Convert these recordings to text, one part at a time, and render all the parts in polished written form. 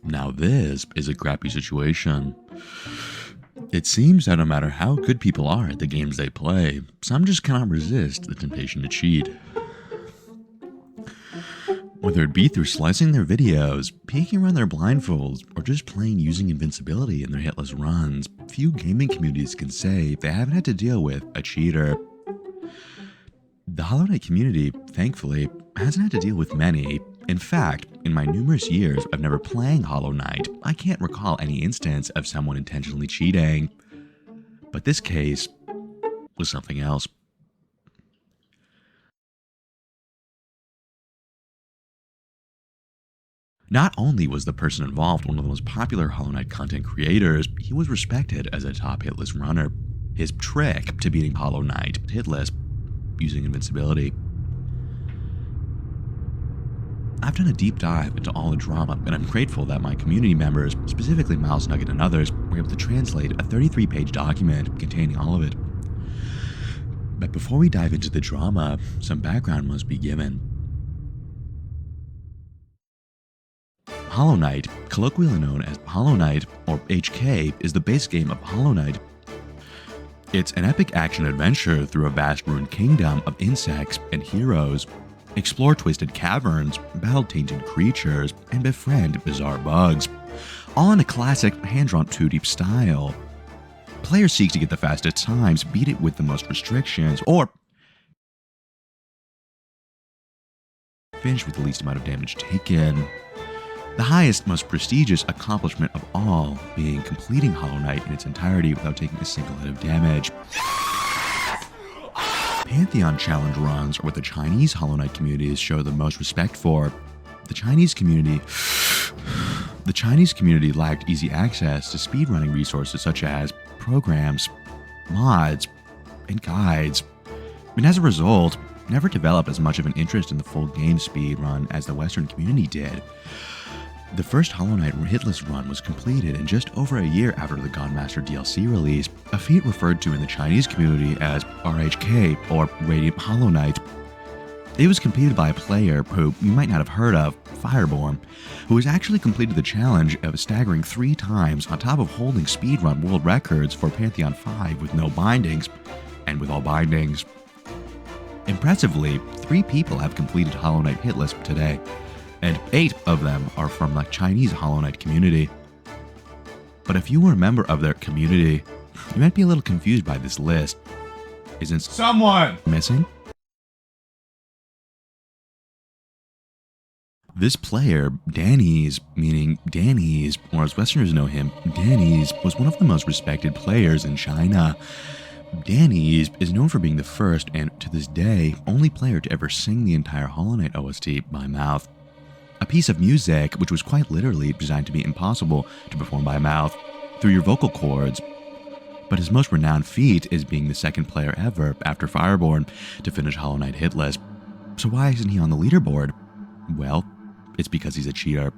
Now this is a crappy situation. It seems that no matter how good people are at the games they play, some just cannot resist the temptation to cheat. Whether it be through slicing their videos, peeking around their blindfolds, or just plain using invincibility in their hitless runs, few gaming communities can say they haven't had to deal with a cheater. The Hollow Knight community, thankfully, hasn't had to deal with many. In fact, in my numerous years of never playing Hollow Knight, I can't recall any instance of someone intentionally cheating. But this case was something else. Not only was the person involved one of the most popular Hollow Knight content creators, he was respected as a top hitless runner. His trick to beating Hollow Knight hitless using invincibility. I've done a deep dive into all the drama, and I'm grateful that my community members, specifically Miles Nugget and others, were able to translate a 33-page document containing all of it. But before we dive into the drama, some background must be given. Hollow Knight, colloquially known as Hollow Knight or HK, is the base game of Hollow Knight. It's an epic action-adventure through a vast ruined kingdom of insects and heroes. Explore twisted caverns, battle tainted creatures, and befriend bizarre bugs, all in a classic hand-drawn 2D style. Players seek to get the fastest times, beat it with the most restrictions, or finish with the least amount of damage taken. The highest, most prestigious accomplishment of all being completing Hollow Knight in its entirety without taking a single hit of damage. Pantheon challenge runs are what the Chinese Hollow Knight communities show the most respect for. The Chinese community lacked easy access to speedrunning resources such as programs, mods, and guides, and as a result, never developed as much of an interest in the full game speedrun as the Western community did. The first Hollow Knight hitless run was completed in just over a year after the Godmaster DLC release, a feat referred to in the Chinese community as RHK, or Radiant Hollow Knight. It was completed by a player who you might not have heard of, Fireborn, who has actually completed the challenge of a staggering 3 times on top of holding speedrun world records for Pantheon 5 with no bindings, and with all bindings. Impressively, 3 people have completed Hollow Knight hitless today, and 8 of them are from the Chinese Hollow Knight community. But if you were a member of their community, you might be a little confused by this list. Isn't someone missing? This player, Daniez, meaning Daniez, or as Westerners know him, Daniez, was one of the most respected players in China. Daniez is known for being the first, and to this day, only player to ever sing the entire Hollow Knight OST by mouth. A piece of music which was quite literally designed to be impossible to perform by mouth, through your vocal cords. But his most renowned feat is being the second player ever, after Fireborn, to finish Hollow Knight hitless. So why isn't he on the leaderboard? Well, it's because he's a cheater.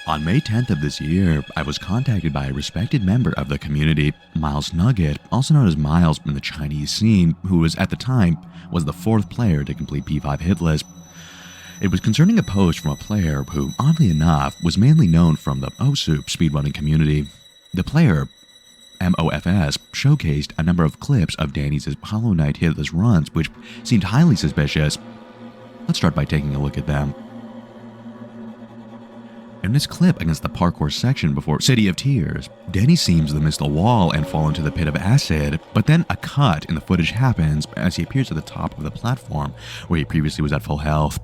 On May 10th of this year, I was contacted by a respected member of the community, Miles Nugget, also known as Miles in the Chinese scene, who was at the time was the 4th player to complete P5 hitless. It was concerning a post from a player who, oddly enough, was mainly known from the OSUP speedrunning community. The player, Mofs, showcased a number of clips of Daniez's Hollow Knight hitless runs, which seemed highly suspicious. Let's start by taking a look at them. In this clip against the parkour section before City of Tears, Danny seems to miss the wall and fall into the pit of acid, but then a cut in the footage happens as he appears at the top of the platform where he previously was at full health.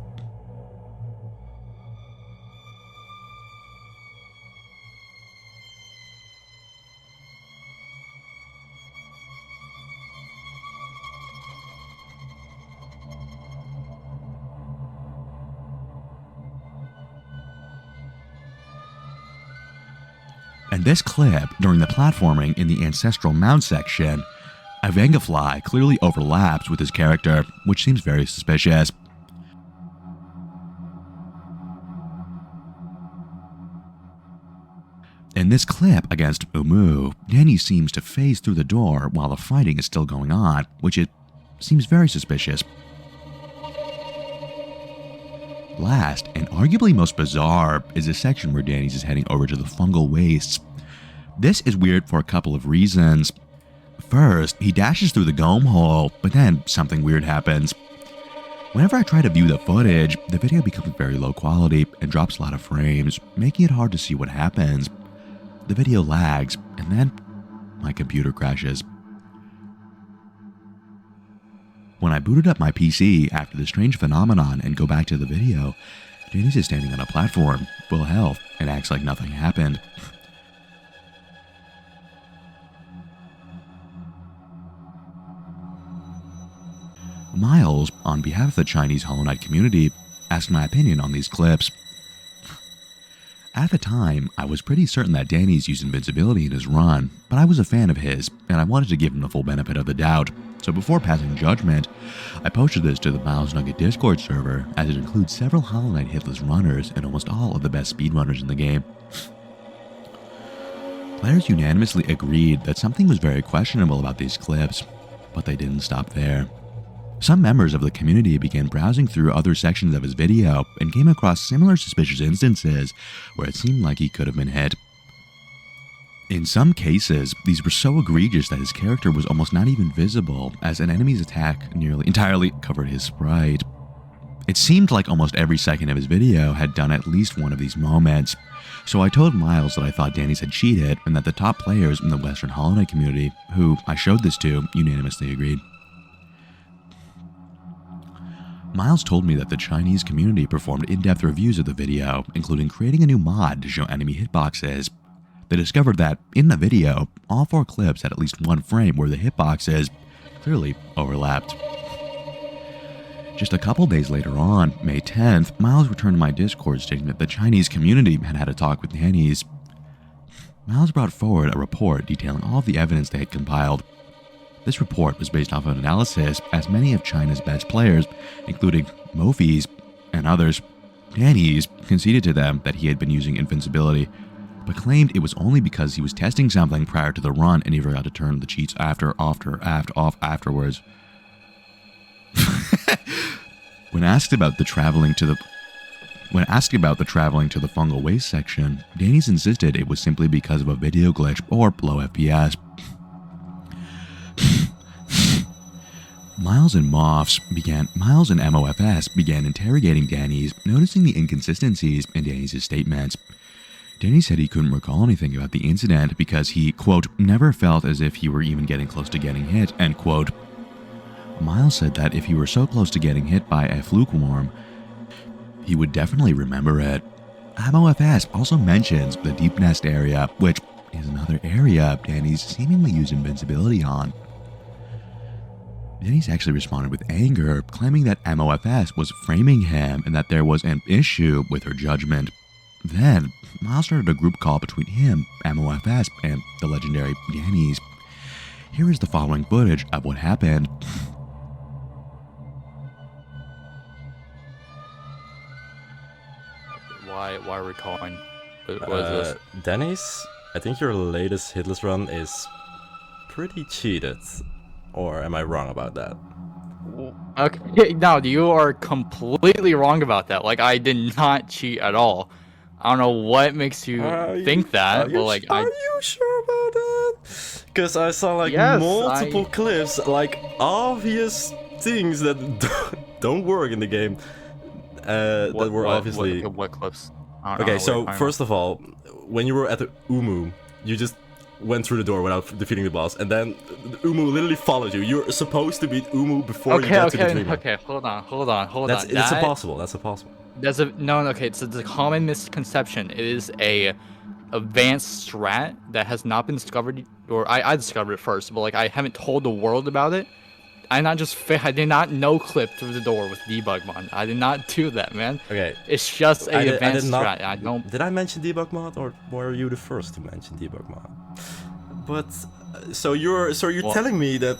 In this clip, during the platforming in the Ancestral Mound section, a Vengafly clearly overlaps with his character, which seems very suspicious. In this clip against Umu, Danny seems to phase through the door while the fighting is still going on, which it seems very suspicious. Last, and arguably most bizarre, is a section where Daniez is heading over to the fungal wastes. This is weird for a couple of reasons. First, he dashes through the gome hole, but then something weird happens. Whenever I try to view the footage, the video becomes very low quality and drops a lot of frames, making it hard to see what happens. The video lags, and then my computer crashes. When I booted up my PC after the strange phenomenon and go back to the video, Daniez is standing on a platform, full health, and acts like nothing happened. Miles, on behalf of the Chinese Hollow Knight community, asked my opinion on these clips. At the time, I was pretty certain that Daniez used invincibility in his run, but I was a fan of his, and I wanted to give him the full benefit of the doubt, so before passing judgment, I posted this to the Miles Nugget Discord server, as it includes several Hollow Knight hitless runners and almost all of the best speedrunners in the game. Players unanimously agreed that something was very questionable about these clips, but they didn't stop there. Some members of the community began browsing through other sections of his video and came across similar suspicious instances where it seemed like he could have been hit. In some cases, these were so egregious that his character was almost not even visible, as an enemy's attack nearly entirely covered his sprite. It seemed like almost every second of his video had done at least one of these moments, so I told Miles that I thought Daniez had cheated and that the top players in the Western Hollow Knight community, who I showed this to, unanimously agreed. Miles told me that the Chinese community performed in-depth reviews of the video, including creating a new mod to show enemy hitboxes. They discovered that, in the video, all 4 clips had at least one frame where the hitboxes clearly overlapped. Just a couple days later on, May 10th, Miles returned to my Discord stating that the Chinese community had had a talk with Daniez. Miles brought forward a report detailing all of the evidence they had compiled. This report was based off of an analysis as many of China's best players, including Mofs and others, Daniez conceded to them that he had been using invincibility, but claimed it was only because he was testing something prior to the run and he forgot to turn the cheats off afterwards. When asked about the traveling to the fungal waste section, Daniez insisted it was simply because of a video glitch or low FPS. Miles and Mofs began interrogating Daniez, noticing the inconsistencies in Daniez's statements. Daniez said he couldn't recall anything about the incident because he, quote, never felt as if he were even getting close to getting hit, end quote. Miles said that if he were so close to getting hit by a fluke worm, he would definitely remember it. Mofs also mentions the Deep Nest area, which is another area Daniez seemingly used invincibility on. Daniez actually responded with anger, claiming that Mofs was framing him and that there was an issue with her judgment. Then, Miles started a group call between him, Mofs, and the legendary Daniez. Here is the following footage of what happened. Why are we calling? What is this? Daniez, I think your latest hitless run is pretty cheated. Or am I wrong about that? Okay, no, you are completely wrong about that. Like, I did not cheat at all. I don't know what makes you think that, but like, are you sure about that? Because I saw like multiple clips, like obvious things that don't work in the game. That were obviously. What clips? Okay, so first of all, when you were at the Umu, you just went through the door without defeating the boss, and then the Umu literally followed you. You're supposed to beat Umu before you get to the dreamer. Okay, hold on. That's impossible. That's impossible. It's a common misconception. It is a advanced strat that has not been discovered, or I discovered it first, but like I haven't told the world about it. I did not no clip through the door with debug mod. I did not do that, man. Okay. It's just a advanced strat. I don't. Did I mention debug mod, or were you the first to mention debug mod? But so you're telling me that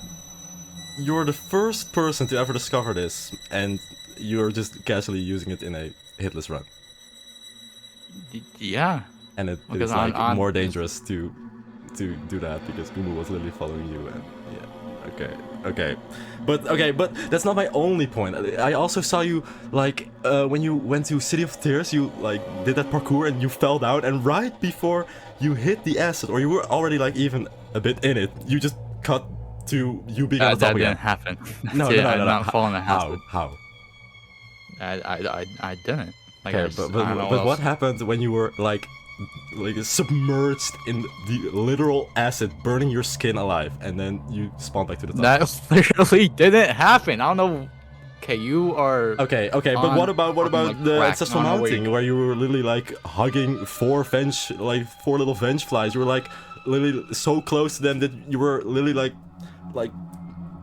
you're the first person to ever discover this, and you're just casually using it in a hitless run. Yeah. And it is like more dangerous to do that because Umu was literally following you, and yeah. Okay, but that's not my only point. I also saw you like when you went to City of Tears, you like did that parkour and you fell down, and right before you hit the acid, or you were already like even a bit in it, you just cut to you being on the top that again. didn't happen. No, I'm not falling the acid. How? I didn't. Like, Okay, but what happened when you were like submerged in the literal acid, burning your skin alive, and then you spawn back to the top? That literally didn't happen. I don't know. Okay, you are. Okay, but what about like, the crack. ancestral No, wait. mounting, where you were literally like hugging four little venge flies? You were like literally so close to them that you were literally like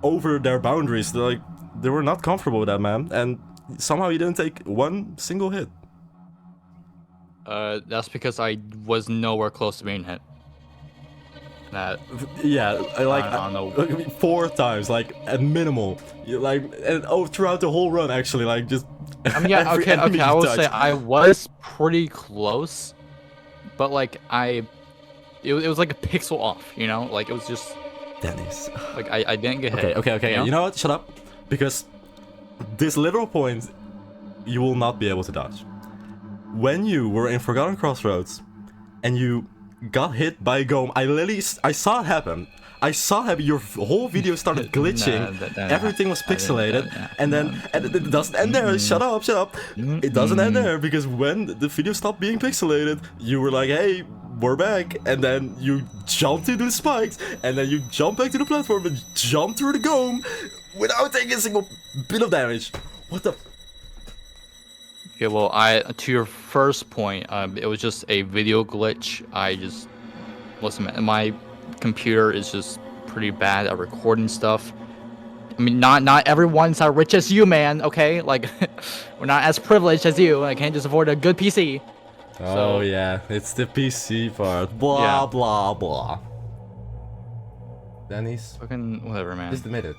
over their boundaries. They were not comfortable with that, man, and somehow you didn't take one single hit. That's because I was nowhere close to being hit. That. Yeah, I don't know. 4 times, like at minimal. You and throughout the whole run, actually, like just. I mean, yeah, every okay. enemy I you will touch. say I was pretty close, but like it was like a pixel off, you know? Like it was just. Daniez. Like I didn't get hit. Okay. You know what? Shut up, because this literal point, you will not be able to dodge. When you were in Forgotten Crossroads, and you got hit by a Gome, I saw it happen. Your whole video started glitching. Everything was pixelated, and it doesn't end there. Shut up. It doesn't end there, because when the video stopped being pixelated, you were like, "Hey, we're back," and then you jumped into the spikes, and then you jump back to the platform and jump through the Gome without taking a single bit of damage. What the? Okay, well, to your first point, it was just a video glitch. Listen, man, my computer is just pretty bad at recording stuff. I mean, not everyone's as rich as you, man. Okay, like we're not as privileged as you. I can't just afford a good PC. Oh yeah, it's the PC part. Blah blah blah. Daniez, Fucking whatever, man. just admit it.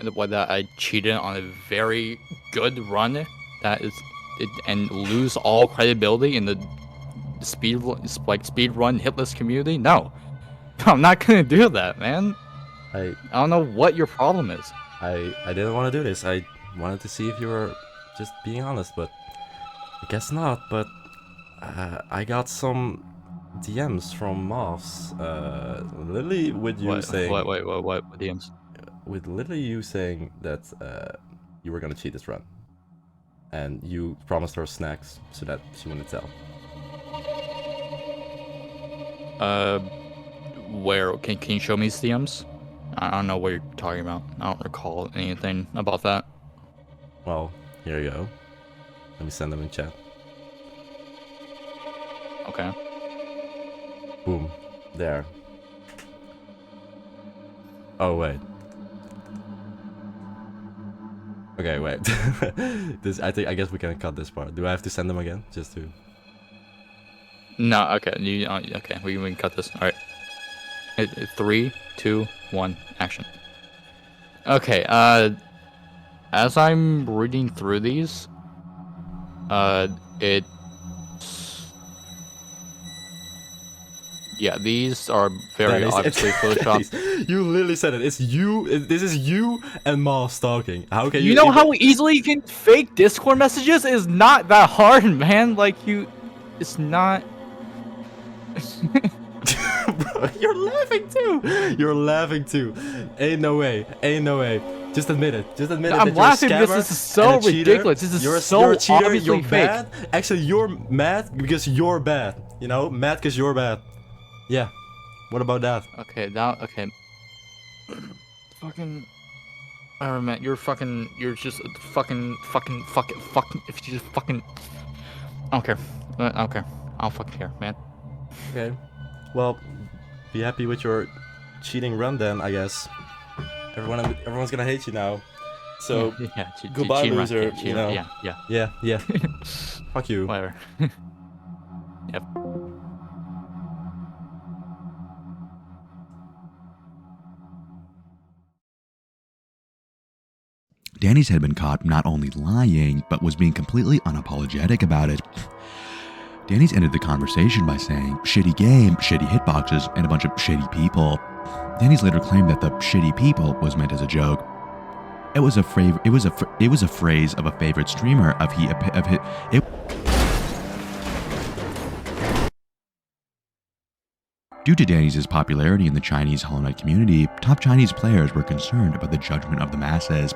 That I cheated on a very good run, and lose all credibility in the speed run hitless community. No, I'm not gonna do that, man. I don't know what your problem is. I didn't want to do this. I wanted to see if you were just being honest, but I guess not. But I got some DMs from Mofs, literally with you saying what DMs? With literally you saying that you were gonna cheat this run, and you promised her snacks so that she wouldn't tell. Where can you show me these DMs? I don't know what you're talking about. I don't recall anything about that. Well, here you go. Let me send them in chat. Okay. Boom. There. Oh wait. Okay, wait. I guess we can cut this part. Do I have to send them again? Just to... No, okay. Okay, we can cut this. Alright. 3, 2, 1, action. Okay, as I'm reading through these, yeah, these are very obviously photoshopped. You literally said it. It's you. This is you and Mofs talking. How can you? You know how easily you can fake Discord messages? It's not that hard, man. Like it's not. Bro, you're laughing too. Ain't no way. Just admit it. I'm laughing because this is so ridiculous. This is so obviously fake. Bad. Actually, you're mad because you're bad. You know, mad because you're bad. Yeah. What about that? Okay, fucking. I don't know, man. You're just fucking. If you just fucking. I don't care. I don't care. I don't fucking care, man. Okay. Well, be happy with your cheating run then, I guess. Everyone's gonna hate you now. So yeah, goodbye, loser. You know. Yeah. Fuck you. Whatever. Yep. Daniez had been caught not only lying, but was being completely unapologetic about it. Daniez ended the conversation by saying, "Shitty game, shitty hitboxes, and a bunch of shitty people." Daniez later claimed that the shitty people was meant as a joke. It was a phrase of a favorite streamer of his. Due to Daniez' popularity in the Chinese Hollow Knight community, top Chinese players were concerned about the judgment of the masses.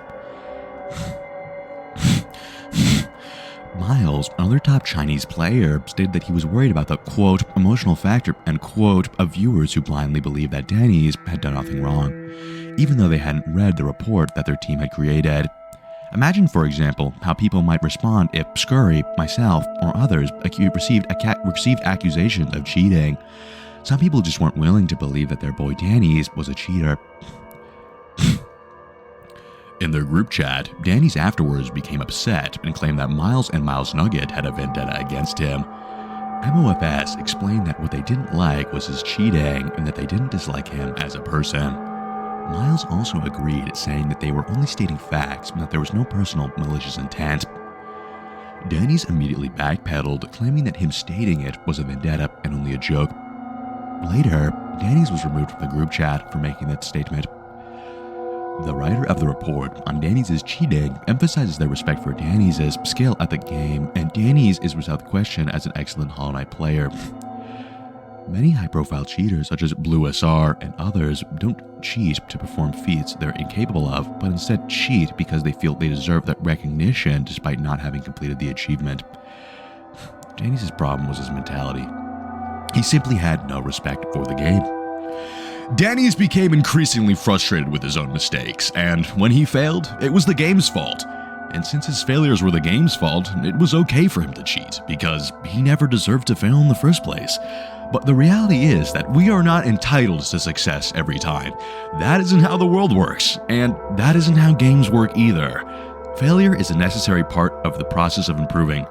Miles, another top Chinese player, stated that he was worried about the, quote, emotional factor, and quote, of viewers who blindly believed that Daniez had done nothing wrong, even though they hadn't read the report that their team had created. Imagine, for example, how people might respond if Scurry, myself, or others received accusations of cheating. Some people just weren't willing to believe that their boy Daniez was a cheater. In their group chat, Daniez afterwards became upset and claimed that Miles and Miles Nugget had a vendetta against him. MOFS explained that what they didn't like was his cheating and that they didn't dislike him as a person. Miles also agreed, saying that they were only stating facts and that there was no personal malicious intent. Daniez immediately backpedaled, claiming that him stating it was a vendetta and only a joke. Later, Daniez was removed from the group chat for making that statement. The writer of the report on Daniez' cheating emphasizes their respect for Daniez' skill at the game, and Daniez is without question as an excellent Hollow Knight player. Many high-profile cheaters such as Blue SR and others don't cheat to perform feats they're incapable of, but instead cheat because they feel they deserve that recognition despite not having completed the achievement. Daniez' problem was his mentality. He simply had no respect for the game. Daniez became increasingly frustrated with his own mistakes, and when he failed, it was the game's fault. And since his failures were the game's fault, it was okay for him to cheat, because he never deserved to fail in the first place. But the reality is that we are not entitled to success every time. That isn't how the world works, and that isn't how games work either. Failure is a necessary part of the process of improving.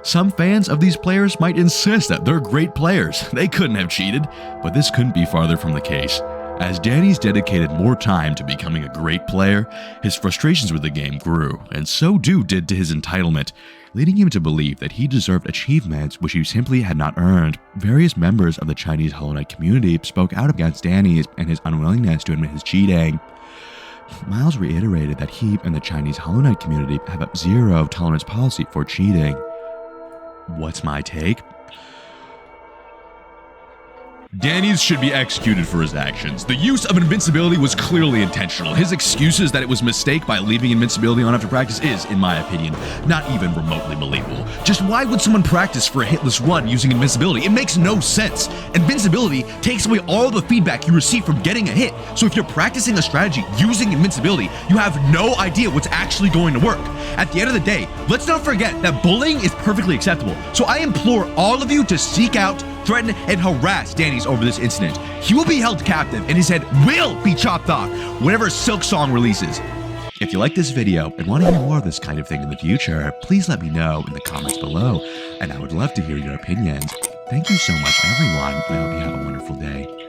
Some fans of these players might insist that they're great players. They couldn't have cheated, but this couldn't be farther from the case. As Daniez dedicated more time to becoming a great player, his frustrations with the game grew, and so did to his entitlement, leading him to believe that he deserved achievements which he simply had not earned. Various members of the Chinese Hollow Knight community spoke out against Daniez and his unwillingness to admit his cheating. Miles reiterated that he and the Chinese Hollow Knight community have a zero tolerance policy for cheating. What's my take? Daniez should be executed for his actions. The use of invincibility was clearly intentional. His excuses that it was a mistake by leaving invincibility on after practice is, in my opinion, not even remotely believable. Just why would someone practice for a hitless run using invincibility? It makes no sense. Invincibility takes away all the feedback you receive from getting a hit. So if you're practicing a strategy using invincibility, you have no idea what's actually going to work. At the end of the day, let's not forget that bullying is perfectly acceptable. So I implore all of you to seek out, threaten, and harass Daniez over this incident. He will be held captive and his head will be chopped off whenever Silk Song releases. If you like this video and want to hear more of this kind of thing in the future, please let me know in the comments below, and I would love to hear your opinions. Thank you so much, everyone, and I hope you have a wonderful day.